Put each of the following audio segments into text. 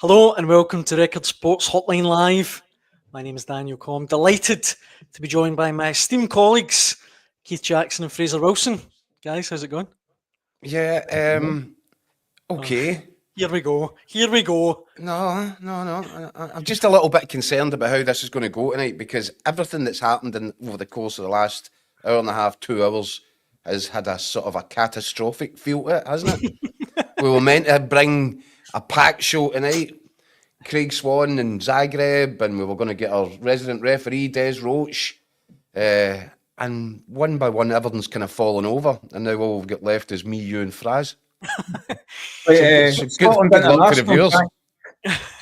Hello and welcome to Record Sports Hotline Live. My name is Daniel Caw. I'm delighted to be joined by my esteemed colleagues, Keith Jackson and Fraser Wilson. Guys, how's it going? Yeah, okay. Here we go. No. I'm just a little bit concerned about how this is going to go tonight because everything that's happened over the course of the last hour and a half, 2 hours, has had a sort of a catastrophic feel to it, hasn't it? We were meant to bring a packed show tonight, Craig Swan and Zagreb, and we were going to get our resident referee, Des Roach. And one by one, everything's kind of fallen over, and now all we've got left is me, you, and Fraz. Scotland good luck to the viewers.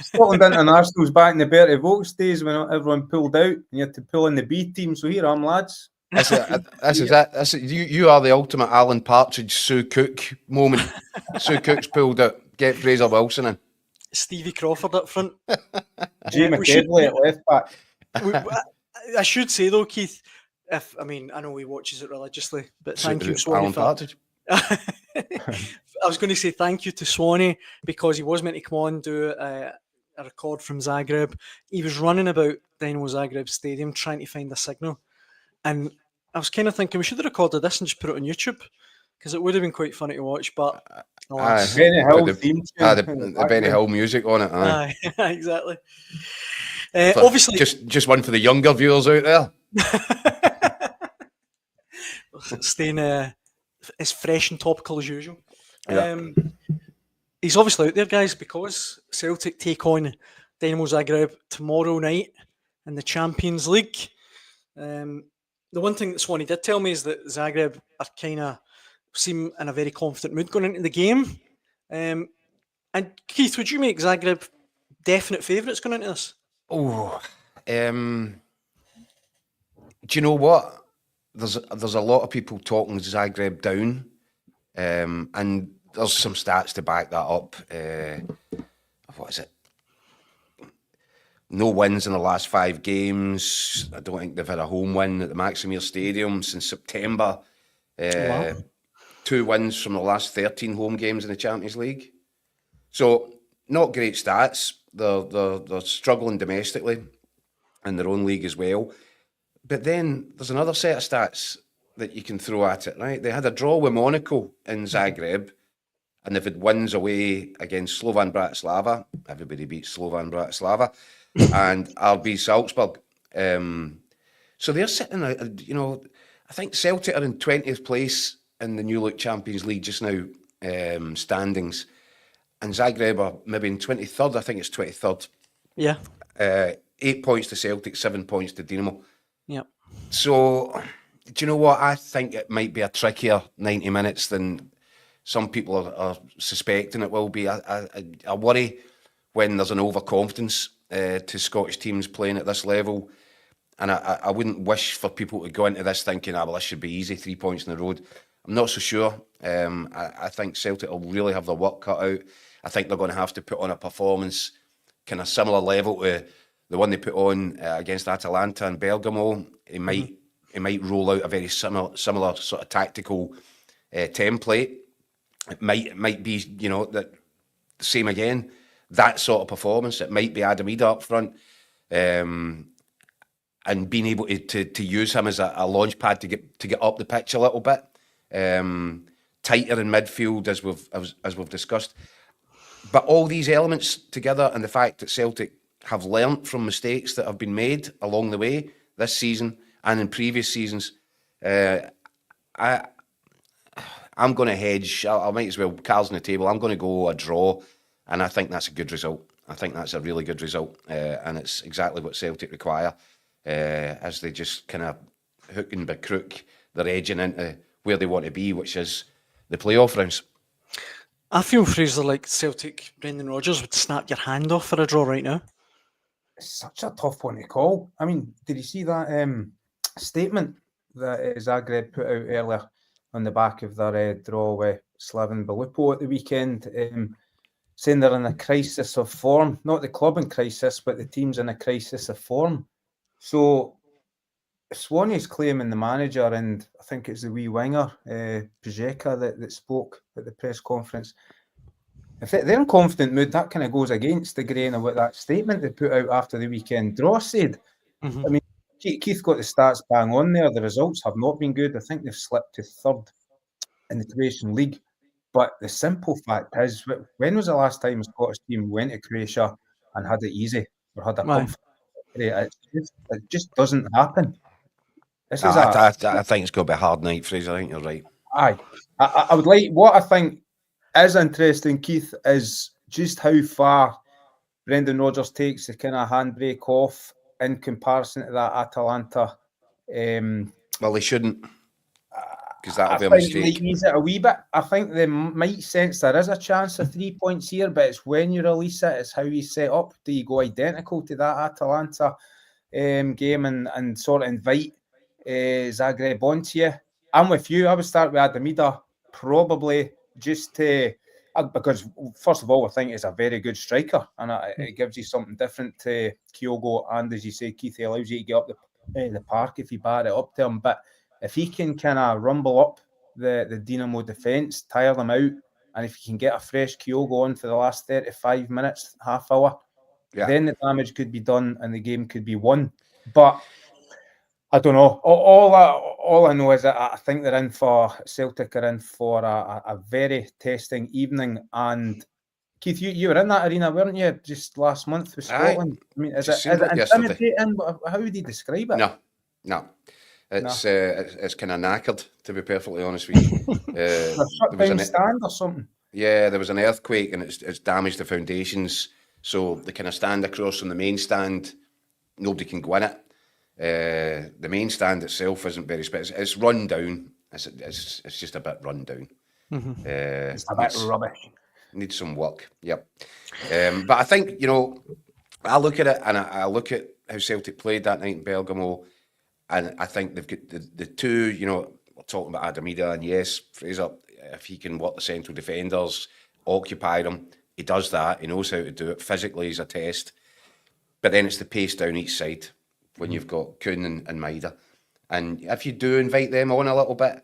Scotland International's back in the Bertie Vogts days when everyone pulled out and you had to pull in the B team. So here I'm, lads. This is it. You are the ultimate Alan Partridge, Sue Cook moment. Sue Cook's pulled out. Get Fraser Wilson in. Stevie Crawford up front. Jay McKedley at left back. I should say though, Keith, I know he watches it religiously, but thank you, Swanee. Alan Partridge. I was going to say thank you to Swanee because he was meant to come on and do a record from Zagreb. He was running about Dinamo Zagreb Stadium trying to find a signal. And I was kind of thinking we should have recorded this and just put it on YouTube because it would have been quite funny to watch. But Benny Hill the Benny Hill music on it. Aye, exactly. Obviously, just one for the younger viewers out there. Staying as fresh and topical as usual. Yeah. He's obviously out there, guys, because Celtic take on Dinamo Zagreb tomorrow night in the Champions League. The one thing that Swanee did tell me is that Zagreb are kind of seem in a very confident mood going into the game. And Keith, would you make Zagreb definite favourites going into this? Do you know what? There's a lot of people talking Zagreb down, and there's some stats to back that up. What is it? No wins in the last 5 games. I don't think they've had a home win at the Maximir Stadium since September. Wow. 2 wins from the last 13 home games in the Champions League. So not great stats. They're struggling domestically in their own league as well. But then there's another set of stats that you can throw at it, right? They had a draw with Monaco in Zagreb, and they've had wins away against Slovan Bratislava. Everybody beats Slovan Bratislava. And RB Salzburg. So they're sitting, I think Celtic are in 20th place in the New Look Champions League just now, standings. And Zagreb are maybe in 23rd, I think it's 23rd. Yeah. 8 points to Celtic, 7 points to Dinamo. Yeah. So, do you know what? I think it might be a trickier 90 minutes than some people are suspecting it will be. I worry when there's an overconfidence to Scottish teams playing at this level. And I wouldn't wish for people to go into this thinking, well, this should be easy, 3 points in the road. I'm not so sure. I think Celtic will really have their work cut out. I think they're going to have to put on a performance kind of similar level to the one they put on against Atalanta and Bergamo. It might roll out a very similar sort of tactical template. It might be, that the same again. That sort of performance. It might be Adam Ida up front, and being able to use him as a launch pad to get up the pitch a little bit, tighter in midfield as we've discussed. But all these elements together, and the fact that Celtic have learnt from mistakes that have been made along the way this season and in previous seasons, I'm going to hedge. I might as well cards on the table. I'm going to go a draw. And I think that's a good result. I think that's a really good result. And it's exactly what Celtic require as they just kind of hook and by crook, they're edging into where they want to be, which is the playoff rounds. I feel, Fraser, like Celtic, Brendan Rodgers would snap your hand off for a draw right now. It's such a tough one to call. I mean, did you see that statement that Zagreb put out earlier on the back of their draw with Slaven Belupo at the weekend? Saying they're in a crisis of form, not the club in crisis, but the team's in a crisis of form. So Swanee's claiming the manager, and I think it's the wee winger, Pajeka, that spoke at the press conference. if they're in confident mood, that kind of goes against the grain of what that statement they put out after the weekend draw said. Mhm. I mean, Keith got the stats bang on there. The results have not been good. I think they've slipped to third in the Croatian league. But the simple fact is, when was the last time a Scottish team went to Croatia and had it easy or had a Aye. comfort? It just doesn't happen. This is I think it's going to be a hard night, Fraser. I think you're right. Aye. I would like, what I think is interesting, Keith, is just how far Brendan Rodgers takes the kind of handbrake off in comparison to that Atalanta. Well, they shouldn't, because that'll be a think they mistake. ease it a wee bit. I think they might sense there is a chance of 3 points here, but it's when you release it, it's how you set up. Do you go identical to that Atalanta game and sort of invite Zagreb onto you? I'm with you. I would start with Adamida, probably just to, because first of all, I think he's a very good striker, and it gives you something different to Kyogo, and as you say, Keith, he allows you to get up the park if you bat it up to him. But if he can kind of rumble up the Dinamo defence, tire them out, and if you can get a fresh Kyogo on for the last 35 minutes, half hour, then the damage could be done and the game could be won. But I don't know. All I know is that I think they're in for, Celtic are in for a very testing evening. And Keith, you were in that arena, weren't you, just last month with Scotland? I mean, is it intimidating? How would you describe it? No. It's kind of knackered, to be perfectly honest with you. There was a stand or something. Yeah, there was an earthquake and it's damaged the foundations. So the kind of stand across from the main stand, nobody can go in it. The main stand itself isn't very special. It's run down. It's just a bit run down. Mm-hmm. It's a bit rubbish. Needs some work. Yep. But I think, I look at it and I look at how Celtic played that night in Bergamo, and I think they've got the two, we're talking about Adamida, and yes, Fraser, if he can work the central defenders, occupy them, he does that. He knows how to do it. Physically, he's a test. But then it's the pace down each side when you've got Kuhn and Maida. And if you do invite them on a little bit,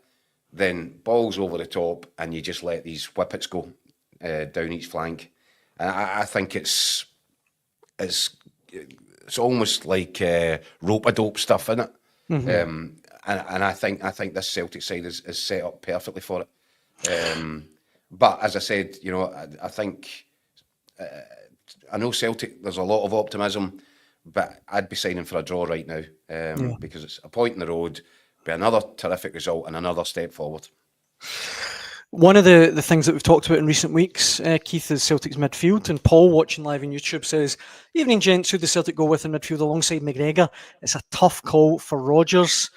then balls over the top and you just let these whippets go down each flank. And I think it's almost like rope-a-dope stuff, isn't it? Mm-hmm. And I think this Celtic side is set up perfectly for it. But as I said, I think I know Celtic, there's a lot of optimism, but I'd be signing for a draw right now because it's a point in the road, be another terrific result and another step forward. One of the things that we've talked about in recent weeks, Keith, is Celtic's midfield. And Paul, watching live on YouTube, says, "Evening, gents. Who does Celtic go with in midfield alongside McGregor? It's a tough call for Rodgers."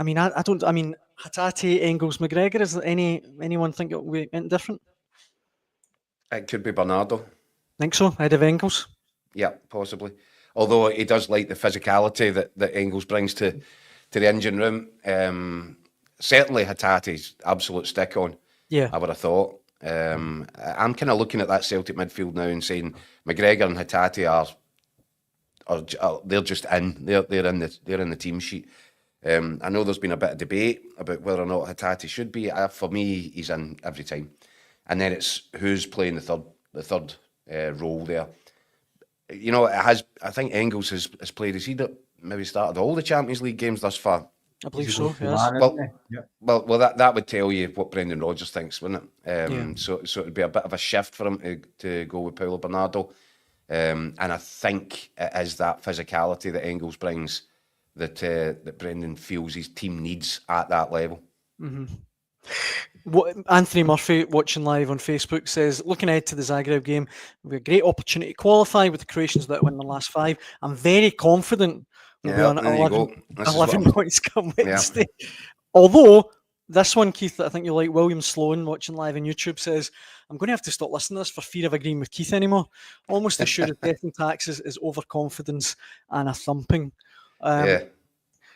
I mean, I don't. I mean, Hatate, Engels, McGregor. Is there anyone think it'll be different? It could be Bernardo. Think so? Ahead of Engels? Yeah, possibly. Although he does like the physicality that Engels brings to the engine room. Certainly Hatate's absolute stick on. Yeah, I would have thought. I'm kind of looking at that Celtic midfield now and saying McGregor and Hatate are they're just in. They're in the team sheet. I know there's been a bit of debate about whether or not Hatate should be. For me, he's in every time. And then it's who's playing the third role there. I think Engels has played. Has he maybe started all the Champions League games thus far? I believe so. Yes. Well, that would tell you what Brendan Rodgers thinks, wouldn't it? So it'd be a bit of a shift for him to go with Paulo Bernardo. And I think it is that physicality that Engels brings that Brendan feels his team needs at that level. Mm-hmm. What Anthony Murphy, watching live on Facebook, says, looking ahead to the Zagreb game, we have a great opportunity to qualify with the Croatians that win the last 5. I'm very confident we'll be on 11 points come Wednesday. Yeah. Although, this one, Keith, I think you like, William Sloan, watching live on YouTube, says, I'm going to have to stop listening to this for fear of agreeing with Keith anymore. Almost assured that death and taxes is overconfidence and a thumping.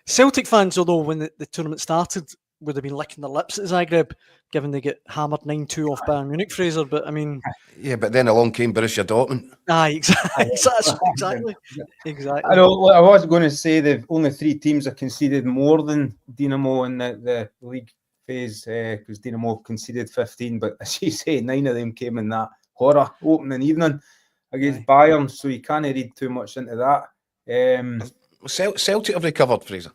Celtic fans, although, when the tournament started, would have been licking their lips at Zagreb, given they get hammered 9-2 off Bayern Munich, Fraser. But I mean, yeah, but then along came Borussia Dortmund. Exactly. I know. I was going to say they've only 3 teams have conceded more than Dinamo in the league phase because Dinamo conceded 15, but as you say, 9 of them came in that horror opening evening against Bayern, so you can't read too much into that. Celtic have recovered, Fraser.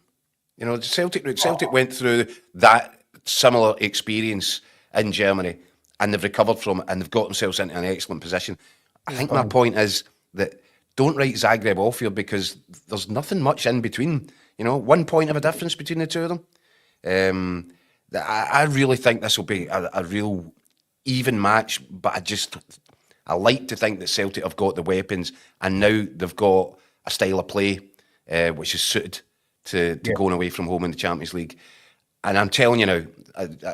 You know, Celtic went through that similar experience in Germany, and they've recovered from it, and they've got themselves into an excellent position. I think my point is that don't write Zagreb off here, because there's nothing much in between. You know, 1 point of a difference between the two of them. I really think this will be a real even match, but I like to think that Celtic have got the weapons, and now they've got a style of play which is suited to going away from home in the Champions League. And I'm telling you now,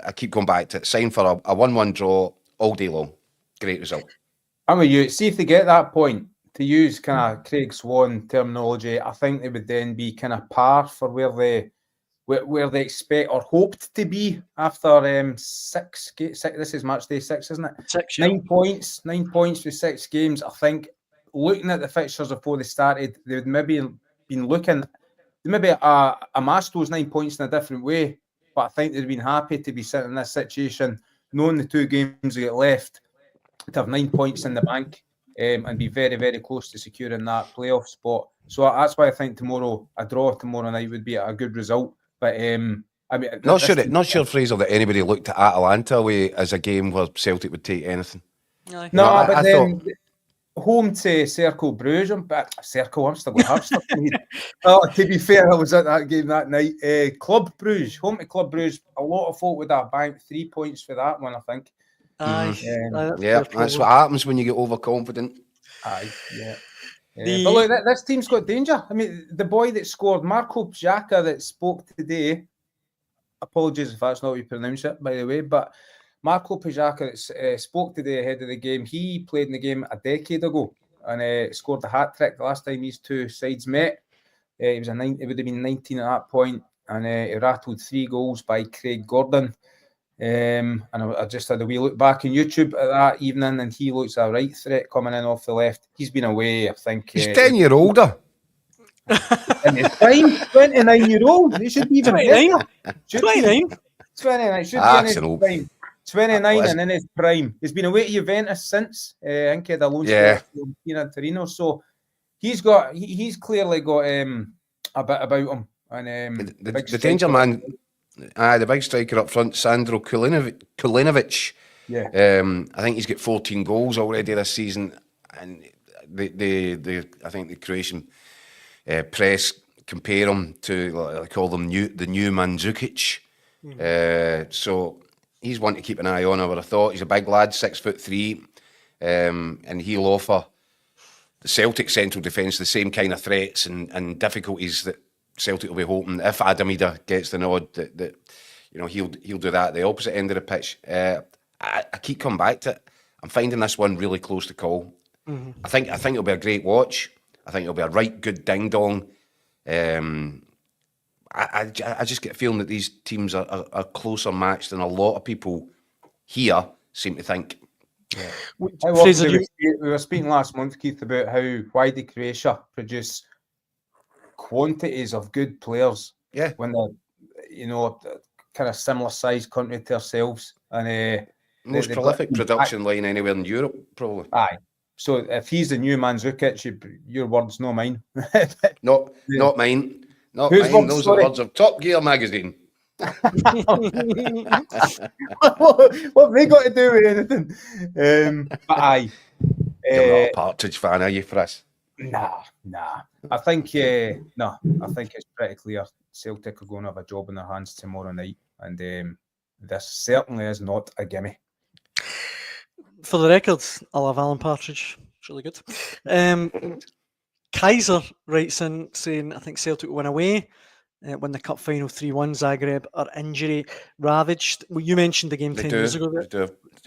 I keep going back to it, sign for a 1-1 draw all day long. Great result. I'm with you. See if they get that point, to use kind of Craig Swan terminology, I think they would then be kind of par for where they expect or hoped to be after 6. This is match day 6, isn't it? 6, 9 points. 9 points with 6 games. I think looking at the fixtures before they started, they would maybe been looking. They maybe amassed those 9 points in a different way, but I think they'd been happy to be sitting in this situation, knowing the 2 games they get left, to have 9 points in the bank and be very, very close to securing that playoff spot. So that's why I think a draw tomorrow night would be a good result. But I mean, not sure, Fraser, that anybody looked at Atalanta away as a game where Celtic would take anything. No, but then home to Cercle Bruges, Cercle, I'm still going to to be fair, I was at that game that night. Club Bruges, home to Club Bruges. A lot of folk would have banked 3 points for that one, I think. That's what happens when you get overconfident. But look, this team's got danger. I mean, the boy that scored, Marco Pjaka, that spoke today, apologies if that's not how you pronounce it, by the way, but Marco Pjaka that spoke today ahead of the game, he played in the game a decade ago and scored a hat-trick the last time these two sides met. It would have been 19 at that point, and he rattled 3 goals by Craig Gordon. And I just had a wee look back on YouTube at that evening, and he looks a right threat coming in off the left. He's been away, I think. He's 10 year older. In his prime, 29-year-old. He should be even 29. 29. Should be in his prime. 29 and in his prime. He's been away to Juventus since. I think he had a loan from Torino. So he's clearly got a bit about him. And the danger man. The big striker up front, Sandro Kulinovic. I think he's got 14 goals already this season, and I think the Croatian press compare him to, they call them the new Mandzukic. So he's one to keep an eye on. I would have thought he's a big lad, 6'3", and he'll offer the Celtic central defence the same kind of threats and difficulties that Celtic will be hoping, if Adamida gets the nod, that you know he'll do that at the opposite end of the pitch. I keep coming back to it. I'm finding this one really close to call. I think it'll be a great watch. I think it'll be a right good ding dong. I just get a feeling that these teams are closer matched than a lot of people here seem to think. Fraser, we were speaking last month, Keith, about why did Croatia produce quantities of good players when they're kind of similar sized country to ourselves, and most prolific production line anywhere in Europe, probably. So if he's the new Mandzukic, your words, not mine. not mine. Not Whose mine. words, Those sorry? are words of Top Gear magazine. What have they got to do with anything? But You're not a Partridge fan, are you, for us? Nah. I think it's pretty clear Celtic are going to have a job in their hands tomorrow night, and this certainly is not a gimme. For the record, I love Alan Partridge. It's really good. Kaiser writes in saying, I think Celtic will win away, win the cup final 3-1. Zagreb are injury ravaged. Well, you mentioned the game 10 years ago. They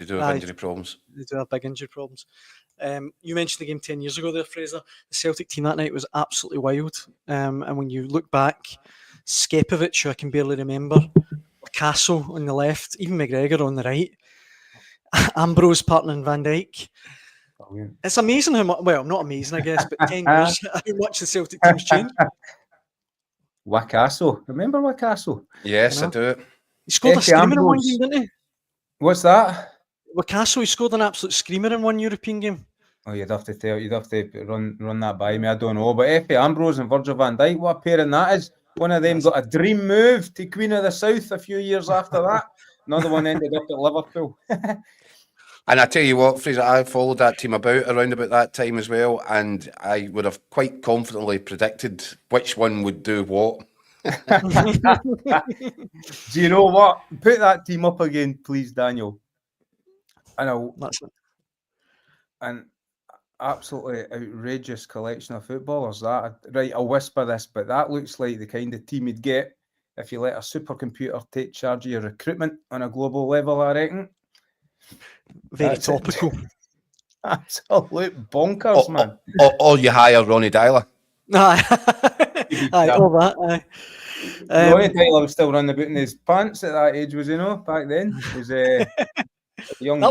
do have injury problems. They do have big injury problems. You mentioned the game 10 years ago there, Fraser. The Celtic team that night was absolutely wild. And when you look back, Skepovic, who I can barely remember, Picasso on the left, even McGregor on the right, Ambrose partnering Van Dijk. Brilliant. It's amazing how much, well, not amazing, I guess, but 10 years, how much the Celtic team's changed. Picasso. Remember Picasso? Yes, I do. He scored a Efe screamer in one Ambrose. game, didn't he? What's that? With Castle, he scored an absolute screamer in one European game. Oh, you'd have to run that by me. I don't know. But Efe Ambrose and Virgil van Dijk, what a pairing that is. One of them got a dream move to Queen of the South a few years after that. Another one ended up at Liverpool. And I tell you what, Fraser, I followed that team around about that time as well, and I would have quite confidently predicted which one would do what. Do you know what? Put that team up again, please, Daniel. That's it. An absolutely outrageous collection of footballers. Right, I'll whisper this, but that looks like the kind of team you'd get if you let a supercomputer take charge of your recruitment on a global level, I reckon. Very topical. Absolute bonkers, man. Or you hire Ronnie Dyler. Aye, all that. Aye. Ronnie Tyler was still running about in his pants at that age, was he? No, back then he was young.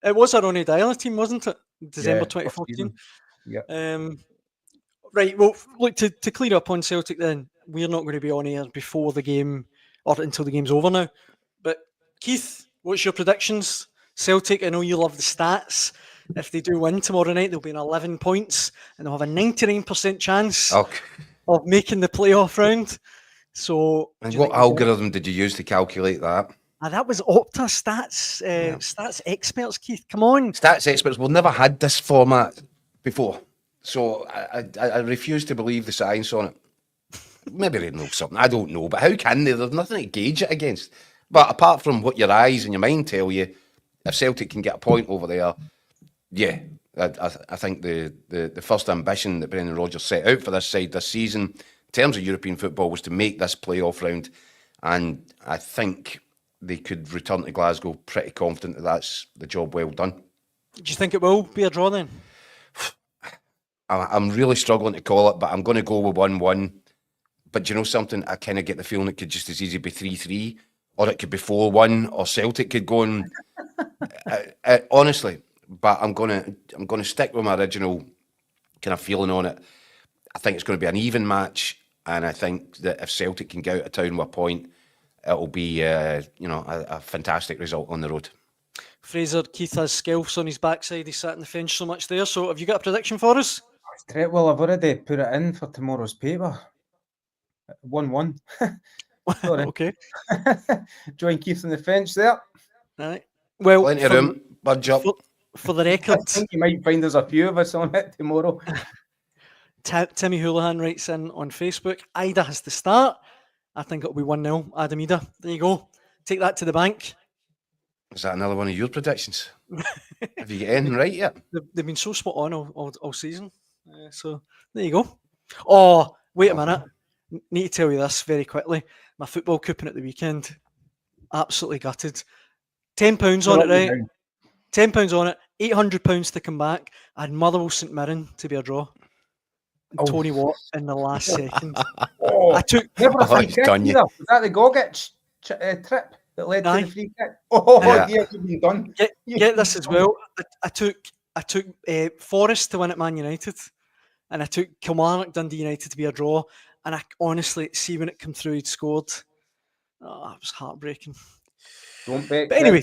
It was a Ronnie Dyler team, wasn't it? December 2014. Yeah. Right. Well, look, to clear up on Celtic, then we're not going to be on air before the game or until the game's over now. But Keith, what's your predictions? Celtic, I know you love the stats. If they do win tomorrow night, they'll be in 11 points and they'll have a 99% chance of making the playoff round. So, and what algorithm did you use to calculate that? That was Opta stats experts, Keith. Come on. Stats experts. We've never had this format before. So I refuse to believe the science on it. Maybe they know something. I don't know. But how can they? There's nothing to gauge it against. But apart from what your eyes and your mind tell you, if Celtic can get a point over there, yeah, I think the first ambition that Brendan Rodgers set out for this side this season, in terms of European football, was to make this playoff round. And I think they could return to Glasgow pretty confident that that's the job well done. Do you think it will be a draw then? I'm really struggling to call it, but I'm going to go with 1-1. But do you know something? I kind of get the feeling it could just as easily be 3-3, or it could be 4-1, or Celtic could go and honestly. But I'm gonna stick with my original kind of feeling on it. I think it's going to be an even match, and I think that if Celtic can get out of town with a point, it'll be a fantastic result on the road. Fraser, Keith has Skelfs on his backside. He sat in the fence so much there. So have you got a prediction for us? Well, I've already put it in for tomorrow's paper. 1-1. Sorry. Okay. Join Keith on the fence there. Right. Well, plenty of room. Budge up. For the record, I think you might find there's a few of us on it tomorrow. Timmy Houlihan writes in on Facebook, Ida has to start. I think it'll be 1-0. Adam Ida. There you go. Take that to the bank. Is that another one of your predictions? Have you got anything right yet? They've been so spot on all season. So there you go. Oh, wait a minute. Need to tell you this very quickly. My football coupon at the weekend, absolutely gutted. £10 on it, right? £10 on it. £800 to come back. I had Motherwell St Mirren to be a draw. Tony Watt in the last second. I took never a free kick either. Was that the Gogic trip that led to the free kick? Yeah, you've been done. Get this as well. I took Forest to win at Man United, and I took Kilmarnock Dundee United to be a draw. And I honestly see when it came through, he'd scored. Oh, it was heartbreaking. Don't bet. But anyway,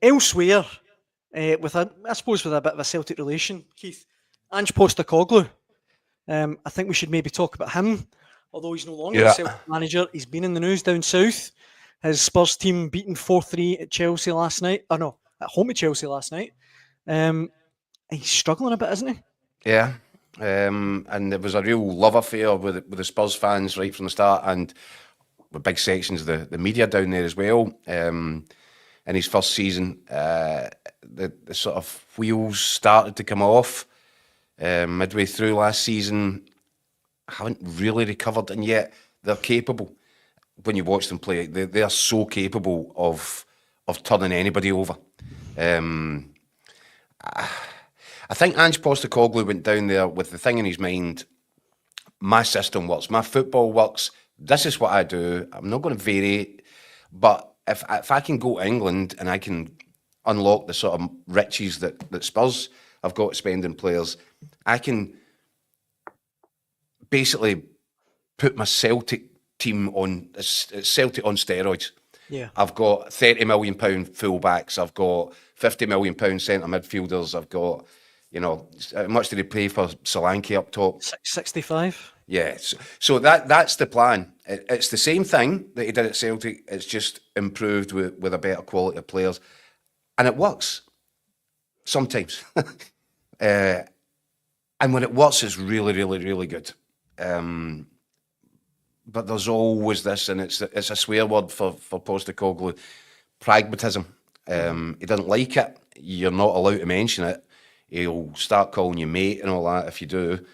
elsewhere, with a bit of a Celtic relation, Keith, Ange Postecoglou. I think we should maybe talk about him. Although he's no longer a Celtic manager, he's been in the news down south. His Spurs team beaten 4-3 at Chelsea last night. At home at Chelsea last night. He's struggling a bit, isn't he? Yeah. And there was a real love affair with the Spurs fans right from the start, and with big sections of the media down there as well. In his first season, the sort of wheels started to come off midway through last season. Haven't really recovered, and yet they're capable. When you watch them play, they are so capable of turning anybody over. I think Ange Postecoglou went down there with the thing in his mind: my system works, my football works. This is what I do. I'm not going to vary it. But if I can go to England and I can unlock the sort of riches that Spurs have got spending players, I can basically put my Celtic team on it's Celtic on steroids. Yeah. I've got £30 million fullbacks. I've got £50 million centre midfielders. I've got, how much did they pay for Solanke up top? 65. Yeah. So that's the plan. It's the same thing that he did at Celtic. It's just improved with a better quality of players. And it works. Sometimes. And when it works, it's really, really, really good. But there's always this, and it's a swear word for Postecoglou, pragmatism. He doesn't like it. You're not allowed to mention it. He'll start calling you mate and all that if you do,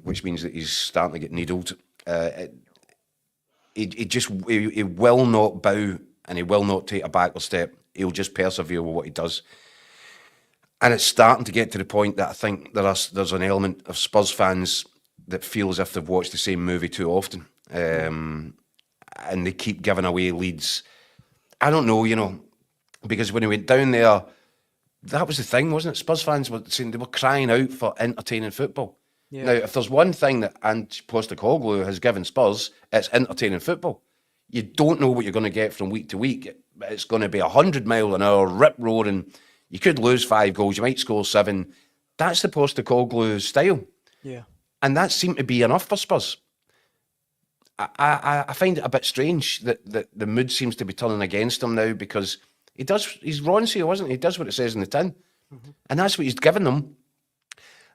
which means that he's starting to get needled. He will not bow and he will not take a backward step. He'll just persevere with what he does. And it's starting to get to the point that I think there's an element of Spurs fans that feel as if they've watched the same movie too often. And they keep giving away leads. I don't know, because when he went down there, that was the thing, wasn't it? Spurs fans were saying they were crying out for entertaining football. Yeah. Now, if there's one thing that Ange Postecoglou has given Spurs, it's entertaining football. You don't know what you're going to get from week to week. It's going to be 100 mile an hour, rip-roaring. You could lose 5 goals, you might score 7. That's the Postecoglou style. Yeah. And that seemed to be enough for Spurs. I find it a bit strange that the mood seems to be turning against him now because he's Ronseal, isn't he? He does what it says in the tin. Mm-hmm. And that's what he's given them.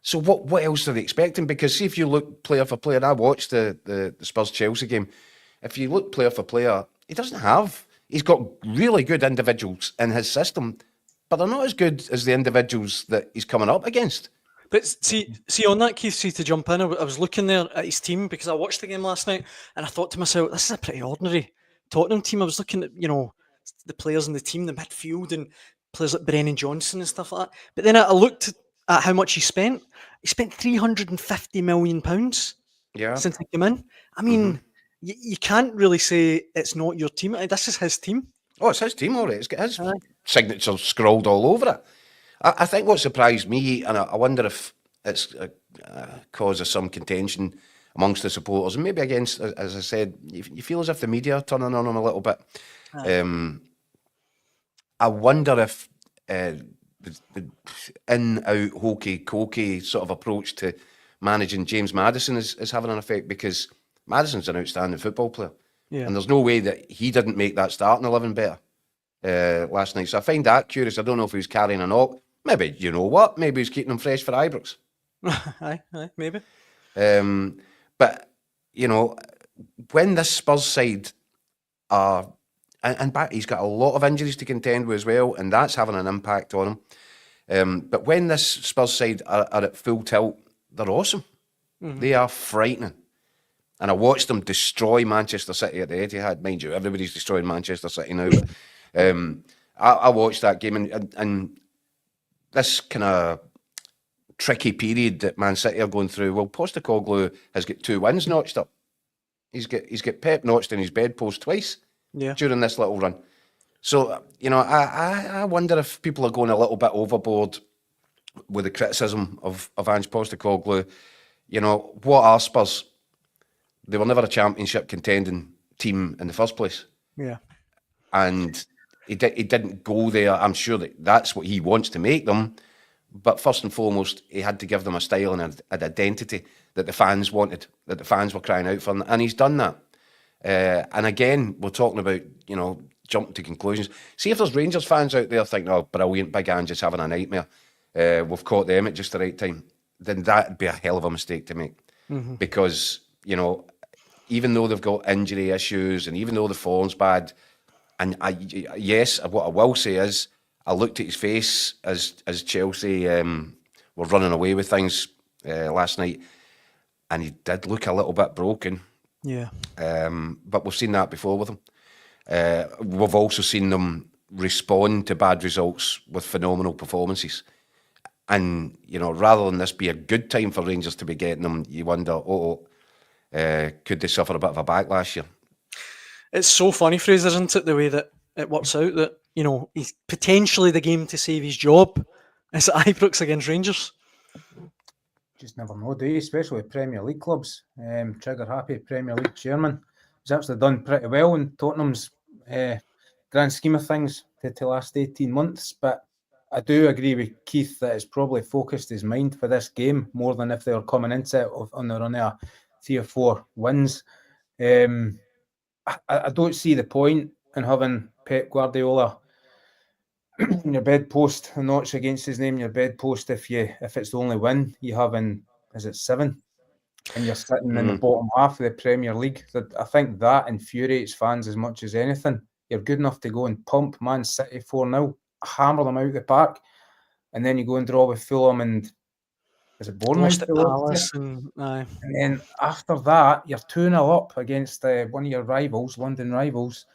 So what else are they expecting? Because see if you look player for player, I watched the Spurs-Chelsea game. If you look player for player, he's got really good individuals in his system, but they're not as good as the individuals that he's coming up against. But see on that, Keith, to jump in, I was looking there at his team because I watched the game last night and I thought to myself, this is a pretty ordinary Tottenham team. I was looking at, the players in the team, the midfield and players like Brennan Johnson and stuff like that. But then I looked at how much he spent. He spent £350 million since he came in. I mean, you can't really say it's not your team. This is his team. Oh, it's his team, all right. It's got his signature scrawled all over it. I think what surprised me, and I wonder if it's a cause of some contention amongst the supporters, and maybe against, as I said, you feel as if the media are turning on him a little bit. I wonder if the in-out, hokey-cokey sort of approach to managing James Maddison is having an effect, because Maddison's an outstanding football player. Yeah. And there's no way that he didn't make that starting 11 better last night. So I find that curious. I don't know if he was carrying a knock. Maybe, you know what? Maybe he's keeping him fresh for Ibrox. Aye, maybe. But, when this Spurs side are... And back, he's got a lot of injuries to contend with as well, and that's having an impact on him. But when this Spurs side are at full tilt, they're awesome. Mm-hmm. They are frightening. And I watched them destroy Manchester City at the Etihad. Mind you, everybody's destroying Manchester City now. But, I watched that game, and this kind of tricky period that Man City are going through, well, Postecoglou has got 2 wins notched up. He's got Pep notched in his bedpost twice during this little run. So, I wonder if people are going a little bit overboard with the criticism of Ange Postecoglou. What are Spurs? They were never a championship contending team in the first place. Yeah. And he didn't go there. I'm sure that's what he wants to make them. But first and foremost, he had to give them a style and an identity that the fans wanted, that the fans were crying out for. And he's done that. And again, we're talking about, jumping to conclusions. See if there's Rangers fans out there thinking, oh, brilliant, Big Ange is having a nightmare. We've caught them at just the right time. Then that'd be a hell of a mistake to make. Mm-hmm. Because, even though they've got injury issues and even though the form's bad, and what I will say is, I looked at his face as Chelsea were running away with things last night, and he did look a little bit broken. Yeah. But we've seen that before with him. We've also seen them respond to bad results with phenomenal performances. And, rather than this be a good time for Rangers to be getting them, you wonder, could they suffer a bit of a backlash here? It's so funny, Fraser, isn't it, the way that it works out that, he's potentially the game to save his job is at Ibrox against Rangers. Just never know, do you? Especially Premier League clubs. Trigger happy Premier League chairman he's actually done pretty well in Tottenham's grand scheme of things to last 18 months. But I do agree with Keith that it's probably focused his mind for this game more than if they were coming into it on their run of 3 or 4 wins. I don't see the point in having Pep Guardiola in your bedpost, a notch against his name in your bedpost if it's the only win you have in, is it 7? And you're sitting in the bottom half of the Premier League. I think that infuriates fans as much as anything. You're good enough to go and pump Man City 4-0, hammer them out the park, and then you go and draw with Fulham and is it Bournemouth? Lost at Palace, and then after that, you're 2-0 up against one of your rivals, London rivals.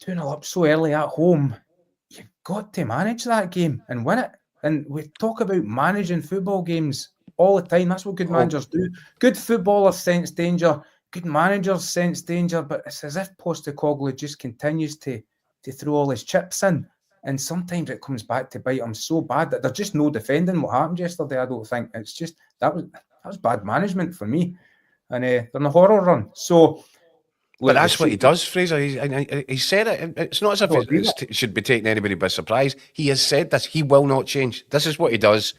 2-0 up so early at home. You've got to manage that game and win it. And we talk about managing football games all the time. That's what good managers do. Good footballers sense danger. Good managers sense danger. But it's as if Postecoglou just continues to throw all his chips in. And sometimes it comes back to bite him so bad that there's just no defending what happened yesterday, I don't think. It's just, that was bad management for me. And they're in a horror run. So... But that's what he does, Fraser. He said it. It's not as if it should be taking anybody by surprise. He has said this. He will not change. This is what he does,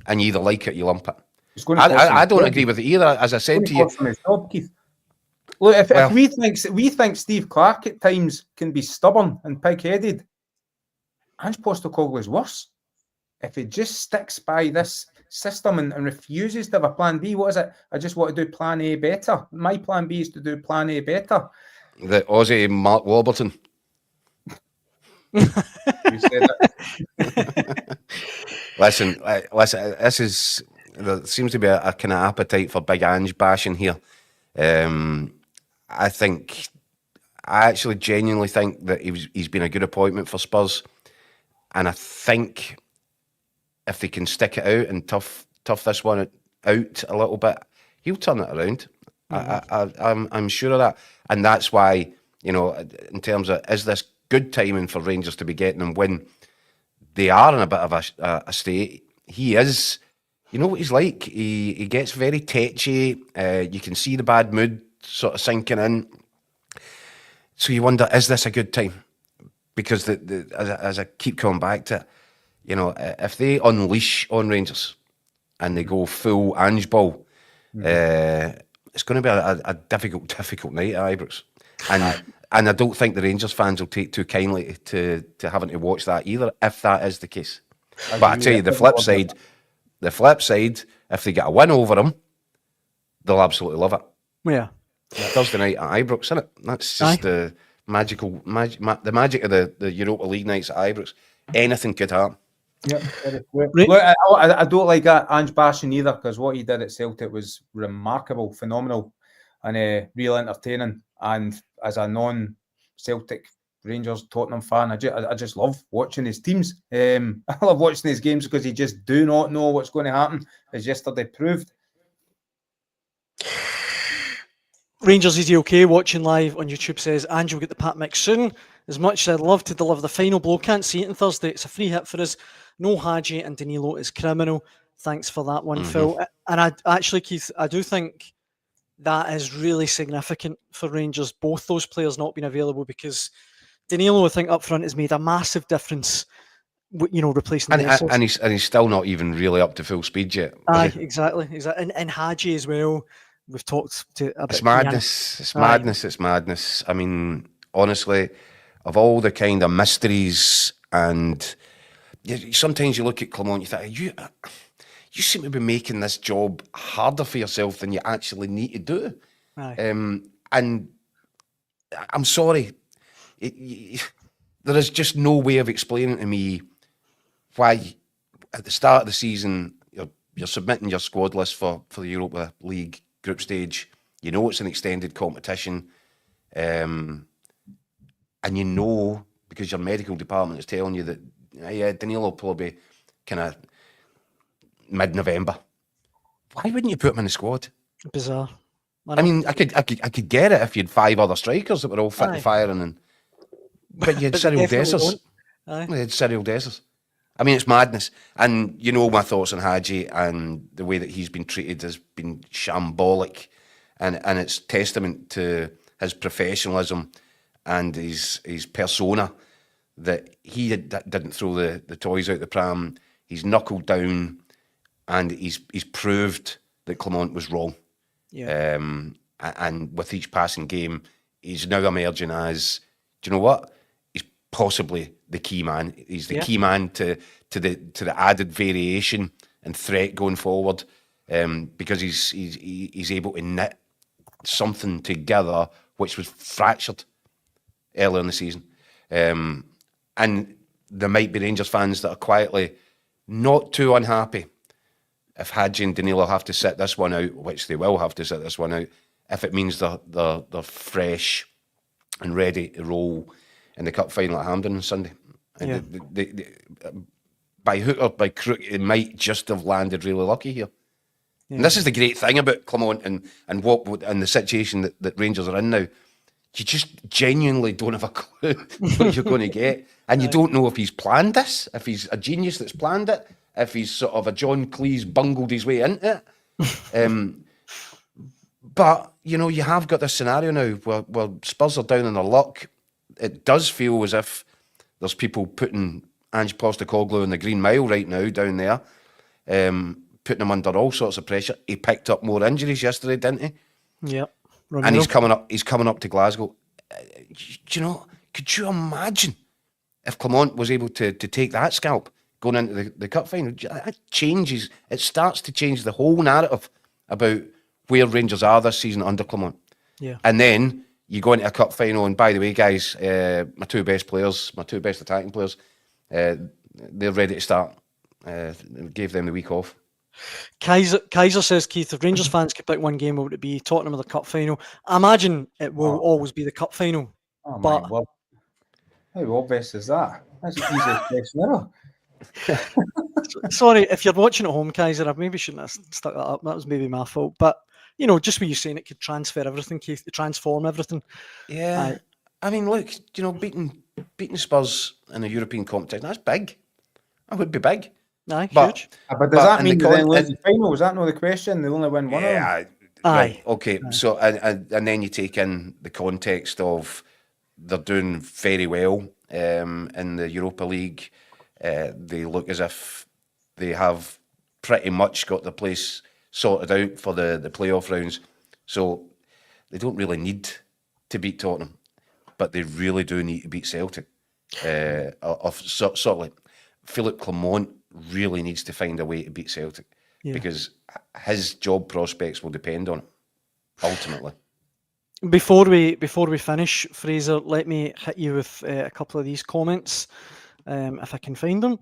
and you either like it or you lump it. I don't agree with it either. As I said to you, look, if we think Steve Clarke at times can be stubborn and pig-headed, Ange Postecoglou is worse. If he just sticks by this system and refuses to have a plan B, what is it? I just want to do plan A better. My plan B is to do plan A better. The Aussie Mark Warburton. You said it. Listen. There seems to be a kind of appetite for big Ange bashing here. I actually genuinely think that he's been a good appointment for Spurs, and I think if they can stick it out and tough this one out a little bit, he'll turn it around. I'm sure of that. And that's why, in terms of, is this good timing for Rangers to be getting them when they are in a bit of a state? He is, you know what he's like. He gets very tetchy. You can see the bad mood sort of sinking in. So you wonder, is this a good time? Because as I keep coming back to it, if they unleash on Rangers and they go full Ange ball, it's going to be a difficult night at Ibrox. And I don't think the Rangers fans will take too kindly to having to watch that either, if that is the case. But I tell you, the flip side, if they get a win over them, they'll absolutely love it. Yeah. Thursday night at Ibrox, isn't it? That's just the magic of the Europa League nights at Ibrox. Anything could happen. Yeah, look, I don't like that Ange bashing either, because what he did at Celtic was remarkable, phenomenal, and real entertaining. And as a non-Celtic, Rangers, Tottenham fan, I just love watching his teams. I love watching his games because he just do not know what's going to happen, as yesterday proved. Rangers is okay watching live on YouTube says Ange will get the Pat mix soon. As much as I'd love to deliver the final blow, can't see it on Thursday. It's a free hit for us. No Hadji and Danilo is criminal. Thanks for that one, Phil. And I actually, Keith, I do think that is really significant for Rangers, both those players not being available, because Danilo, I think, up front has made a massive difference, replacing the and he's still not even really up to full speed yet. Exactly. And Hadji as well. We've talked about it's madness. It's madness. I mean, honestly, of all the kind of mysteries, and sometimes you look at Clement, you think, you seem to be making this job harder for yourself than you actually need to do. And I'm sorry, there is just no way of explaining to me why at the start of the season you're submitting your squad list for the Europa League group stage. You know it's an extended competition, and because your medical department is telling you that Danilo will probably be kind of mid-November. Why wouldn't you put him in the squad? Bizarre. I mean, I could get it if you had 5 other strikers that were all fit and firing, but you had Cyril Dessers. You had Cyril Dessers. I mean, it's madness. And you know my thoughts on Hadji, and the way that he's been treated has been shambolic. And it's testament to his professionalism and his persona, that he didn't throw the toys out the pram. He's knuckled down, and he's proved that Clement was wrong. Yeah. And with each passing game, he's now emerging as, do you know what? He's possibly the key man. He's the key man to the added variation and threat going forward, because he's able to knit something together which was fractured earlier in the season. And there might be Rangers fans that are quietly not too unhappy if Hadji and Danilo have to sit this one out, which they will have to sit this one out, if it means they're fresh and ready to roll in the cup final at Hampden on Sunday. Yeah. By hook or by crook, it might just have landed really lucky here. Yeah. And this is the great thing about Clement and the situation that Rangers are in now. You just genuinely don't have a clue what you're going to get. And you don't know if he's planned this, if he's a genius that's planned it, if he's sort of a John Cleese bungled his way into it. But, you have got this scenario now where Spurs are down on their luck. It does feel as if there's people putting Ange Postecoglou in the Green Mile right now down there, putting him under all sorts of pressure. He picked up more injuries yesterday, didn't he? Yep. And he's coming up to Glasgow. Could you imagine if Clement was able to take that scalp going into the cup final? It starts to change the whole narrative about where Rangers are this season under Clement. Yeah. And then you go into a cup final, and by the way, guys, my two best attacking players, they're ready to start. Gave them the week off. Kaiser says, Keith, if Rangers fans could pick one game, what would it be? Tottenham or the cup final? I imagine it will always be the cup final. Oh, but my word. How obvious is that? That's the easiest question ever. Sorry, if you're watching at home, Kaiser, I maybe shouldn't have stuck that up. That was maybe my fault. But, just what you're saying, it could transfer everything, Keith, to transform everything. Yeah. I mean, look, beating Spurs in a European competition, that's big. That would be big. Aye, huge. But does that mean they then lose the final? Was that not the question? They only win one of them? Right, Aye. Okay, so and then you take in the context of they're doing very well in the Europa League. They look as if they have pretty much got the place sorted out for the playoff rounds. So they don't really need to beat Tottenham, but they really do need to beat Celtic. Sort of like Philippe Clement really needs to find a way to beat Celtic, because his job prospects will depend on it, ultimately. Before we finish, Fraser, let me hit you with a couple of these comments, if I can find them.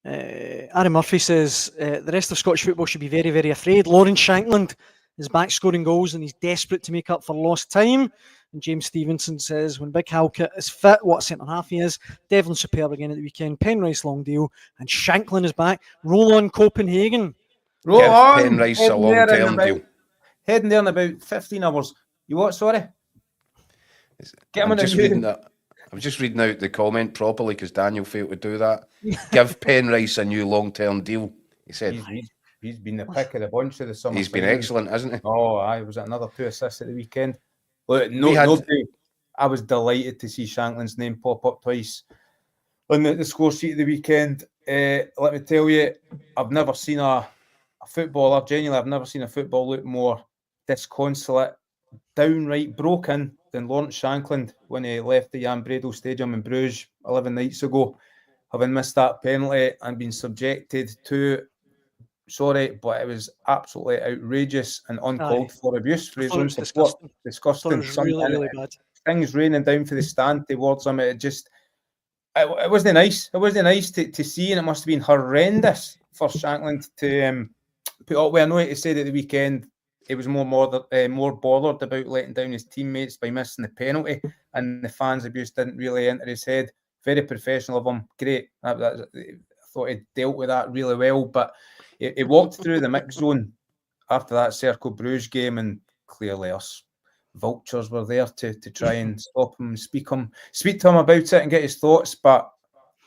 Aaron Murphy says, the rest of Scottish football should be very, very afraid. Lawrence Shankland is back scoring goals and he's desperate to make up for lost time. And James Stevenson says, when Big Halkett is fit, what centre-half he is, Devlin superb again at the weekend, Penrice long deal, and Shankland is back. Roll on Copenhagen. Roll on! Penrice a long-term deal. Heading there in about 15 hours. You what, sorry? I'm just reading out the comment properly because Daniel failed to do that. Give Penrice a new long-term deal, he said. He's been the pick of the bunch of the summer. He's been excellent, hasn't he? Oh, aye. Was it another 2 assists at the weekend? Look, I was delighted to see Shankland's name pop up twice on the score sheet of the weekend. Let me tell you, I've never seen a footballer, genuinely, I've never seen a football look more disconsolate, downright broken than Lawrence Shankland when he left the Jan Bredel Stadium in Bruges 11 nights ago, having missed that penalty and been subjected to, but it was absolutely outrageous and uncalled for abuse for his own support. Disgusting. It was really bad. Things raining down for the stand towards him. It wasn't nice. It wasn't nice to see, and it must have been horrendous for Shankland to put up. Well, I know he said at the weekend he was more bothered about letting down his teammates by missing the penalty, and the fans' abuse didn't really enter his head. Very professional of him. Great. I thought he dealt with that really well, but he walked through the mix zone after that Cercle Bruges game, and clearly us vultures were there to try and stop him, speak to him about it and get his thoughts. But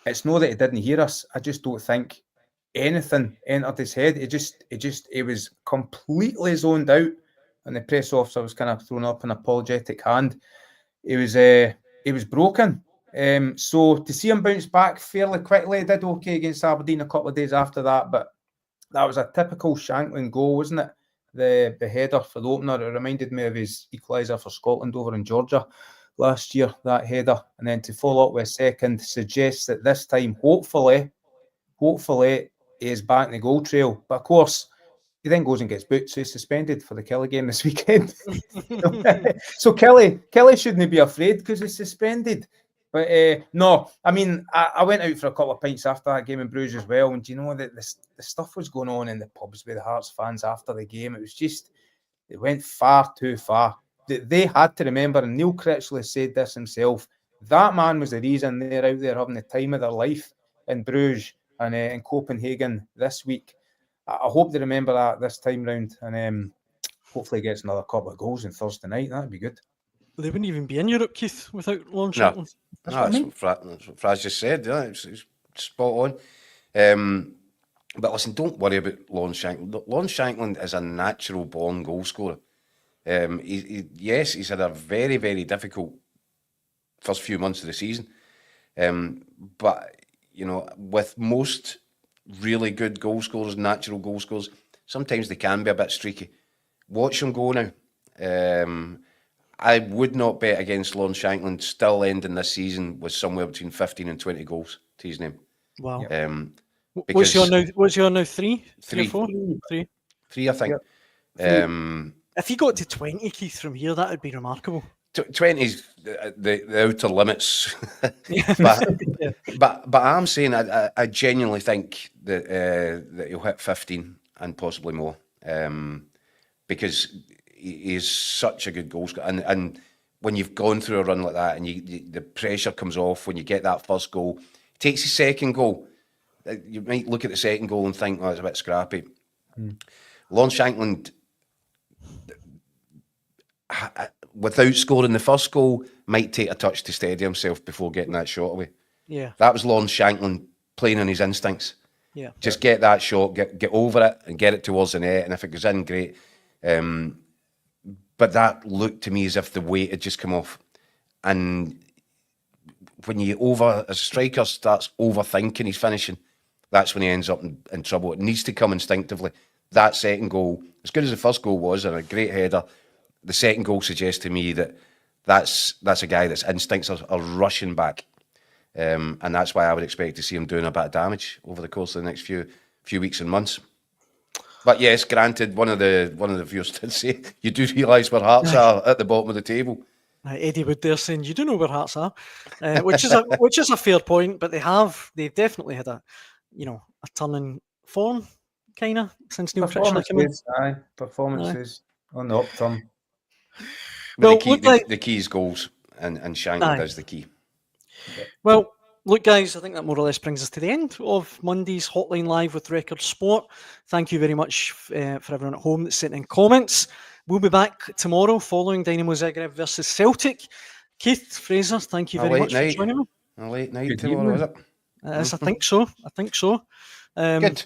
it's not that he didn't hear us. I just don't think anything entered his head. He was completely zoned out and the press officer was kind of throwing up an apologetic hand, he was broken. So to see him bounce back fairly quickly, he did okay against Aberdeen a couple of days after that, but that was a typical Shankland goal, wasn't it? The header for the opener. It reminded me of his equaliser for Scotland over in Georgia last year, that header. And then to follow up with a second suggests that this time, hopefully, he is back in the goal trail. But of course, he then goes and gets booked, so he's suspended for the Kelly game this weekend. So Kelly shouldn't be afraid because he's suspended. But no, I mean, I went out for a couple of pints after that game in Bruges as well, and do you know that the stuff was going on in the pubs with the Hearts fans after the game? It was just, it went far too far. They had to remember, and Neil Critchley said this himself, that man was the reason they're out there having the time of their life in Bruges and in Copenhagen this week. I hope they remember that this time round, and hopefully gets another couple of goals on Thursday night. That'd be good. They wouldn't even be in Europe, Keith, without Lon No. Shankland. That's what Fraz just said. Yeah, it's spot on. But listen, don't worry about Lon Shankland. Lon Shankland is a natural born goal scorer. Yes, he's had a very, very difficult first few months of the season. But, you know, with most really good goal scorers, natural goal scorers, sometimes they can be a bit streaky. Watch him go now. I would not bet against Lon Shankland still ending this season with somewhere between 15 and 20 goals to his name. Wow. Because what's your now? Three? Three. 4? Three, I think. Yep. If he got to 20, Keith, from here, that would be remarkable. 20's the outer limits. but I'm saying I genuinely think that he'll hit 15 and possibly more, because he is such a good goal scorer. And when you've gone through a run like that and the pressure comes off when you get that first goal, takes his second goal. You might look at the second goal and think, oh, it's a bit scrappy. Lon Shankland, without scoring the first goal, might take a touch to steady himself before getting that shot away. Yeah. That was Lon Shankland playing on his instincts. Yeah. Just get that shot, get over it and get it towards the net, and if it goes in, great. But that looked to me as if the weight had just come off. And when a striker starts overthinking his finishing, that's when he ends up in trouble. It needs to come instinctively. That second goal, as good as the first goal was, and a great header, the second goal suggests to me that that's a guy that's instincts are rushing back. And that's why I would expect to see him doing a bit of damage over the course of the next few weeks and months. But yes, granted, one of the viewers did say, you do realise where Hearts are at the bottom of the table. Eddie Wood there saying, you do know where Hearts are, which is a fair point, but they've definitely had a turn in form, kind of, since Neil Critchley came in. Performances on the upturn. Well, the key is goals, and Shankland is the key. Well, look, guys, I think that more or less brings us to the end of Monday's Hotline Live with Record Sport. Thank you very much for everyone at home that sent in comments. We'll be back tomorrow following Dinamo Zagreb versus Celtic. Keith, Fraser, thank you very much for joining me. A late night tomorrow, is it? I think so. Good.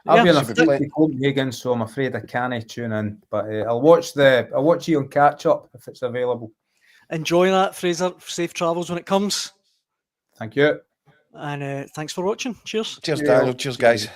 I'll be in a flight to Copenhagen, so I'm afraid I can't tune in. But I'll watch you on catch up if it's available. Enjoy that, Fraser. Safe travels when it comes. Thank you. And thanks for watching. Cheers. Cheers, Daniel. Cheers, guys.